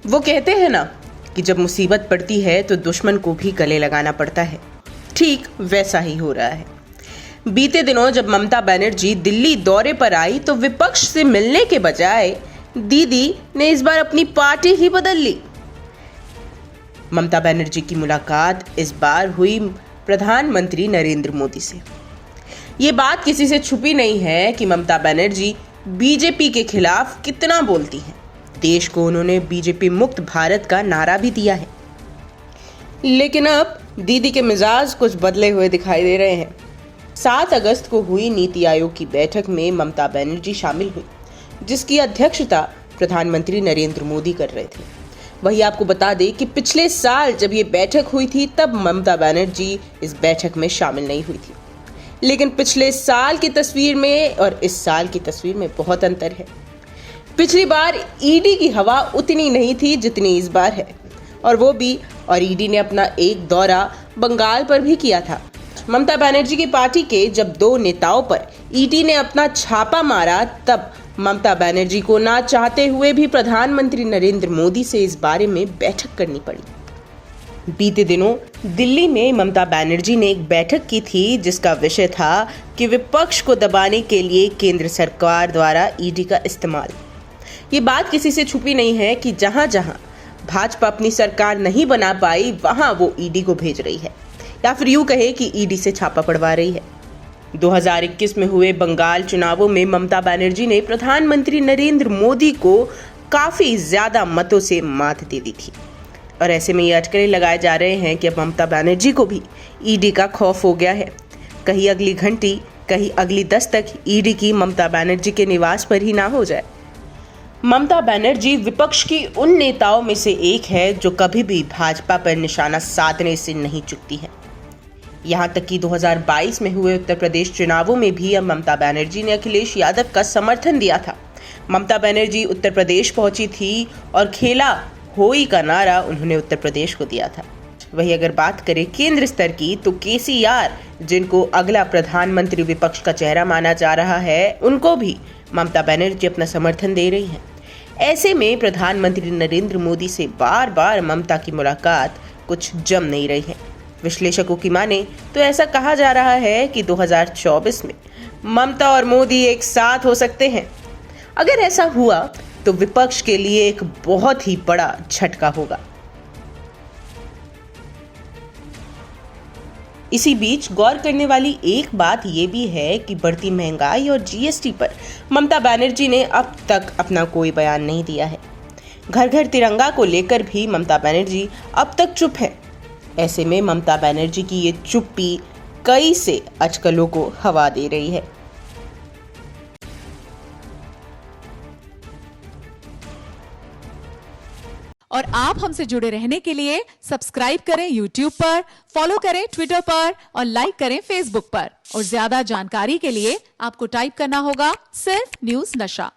वो कहते हैं ना कि जब मुसीबत पड़ती है तो दुश्मन को भी गले लगाना पड़ता है। ठीक वैसा ही हो रहा है। बीते दिनों जब ममता बनर्जी दिल्ली दौरे पर आई तो विपक्ष से मिलने के बजाय दीदी ने इस बार अपनी पार्टी ही बदल ली। ममता बनर्जी की मुलाकात इस बार हुई प्रधानमंत्री नरेंद्र मोदी से। ये बात किसी से छुपी नहीं है कि ममता बनर्जी बीजेपी के खिलाफ कितना बोलती हैं। देश को उन्होंने बीजेपी मुक्त भारत का नारा भी दिया है। लेकिन अब दीदी के मिजाज कुछ बदले हुए दिखाई दे रहे हैं। 7 अगस्त को हुई नीति आयोग की बैठक में ममता बनर्जी शामिल हुई, जिसकी अध्यक्षता प्रधानमंत्री नरेंद्र मोदी कर रहे थे। वही आपको बता दें कि पिछले साल जब ये बैठक हुई थी तब ममता बनर्जी इस बैठक में शामिल नहीं हुई थी। लेकिन पिछले साल की तस्वीर में और इस साल की तस्वीर में बहुत अंतर है। पिछली बार ईडी की हवा उतनी नहीं थी जितनी इस बार है, और ईडी ने अपना एक दौरा बंगाल पर भी किया था। ममता बनर्जी की पार्टी के जब 2 नेताओं पर ईडी ने अपना छापा मारा तब ममता बनर्जी को ना चाहते हुए भी प्रधानमंत्री नरेंद्र मोदी से इस बारे में बैठक करनी पड़ी। बीते दिनों दिल्ली में ममता बनर्जी ने एक बैठक की थी जिसका विषय था कि विपक्ष को दबाने के लिए केंद्र सरकार द्वारा ईडी का इस्तेमाल। ये बात किसी से छुपी नहीं है कि जहां जहां भाजपा अपनी सरकार नहीं बना पाई वहां वो ईडी को भेज रही है, या फिर यूं कहे कि ईडी से छापा पड़वा रही है। 2021 में हुए बंगाल चुनावों में ममता बनर्जी ने प्रधानमंत्री नरेंद्र मोदी को काफी ज्यादा मतों से मात दे दी थी, और ऐसे में ये अटकलें लगाए जा रहे हैं कि अब ममता बनर्जी को भी ईडी का खौफ हो गया है। कहीं अगली घंटी, कहीं अगली दस्तक ईडी की ममता बनर्जी के निवास पर ही ना हो जाए। ममता बनर्जी विपक्ष की उन नेताओं में से एक है जो कभी भी भाजपा पर निशाना साधने से नहीं चूकती है। यहां तक कि 2022 में हुए उत्तर प्रदेश चुनावों में भी अब ममता बनर्जी ने अखिलेश यादव का समर्थन दिया था। ममता बनर्जी उत्तर प्रदेश पहुंची थी और खेला होई का नारा उन्होंने उत्तर प्रदेश को दिया था। वही अगर बात करें केंद्र स्तर की तो केसीआर, जिनको अगला प्रधानमंत्री विपक्ष का चेहरा माना जा रहा है, उनको भी ममता बनर्जी अपना समर्थन दे रही हैं। ऐसे में प्रधानमंत्री नरेंद्र मोदी से बार बार ममता की मुलाकात कुछ जम नहीं रही है। विश्लेषकों की माने तो ऐसा कहा जा रहा है कि 2024 में ममता और मोदी एक साथ हो सकते हैं। अगर ऐसा हुआ तो विपक्ष के लिए एक बहुत ही बड़ा झटका होगा। इसी बीच गौर करने वाली एक बात यह भी है कि बढ़ती महंगाई और जीएसटी पर ममता बनर्जी ने अब तक अपना कोई बयान नहीं दिया है। घर घर तिरंगा को लेकर भी ममता बनर्जी अब तक चुप है। ऐसे में ममता बनर्जी की ये चुप्पी कई से अटकलों को हवा दे रही है। और आप हमसे जुड़े रहने के लिए सब्सक्राइब करें YouTube पर, फॉलो करें Twitter पर और लाइक करें Facebook पर। और ज्यादा जानकारी के लिए आपको टाइप करना होगा सिर्फ न्यूज़ नशा।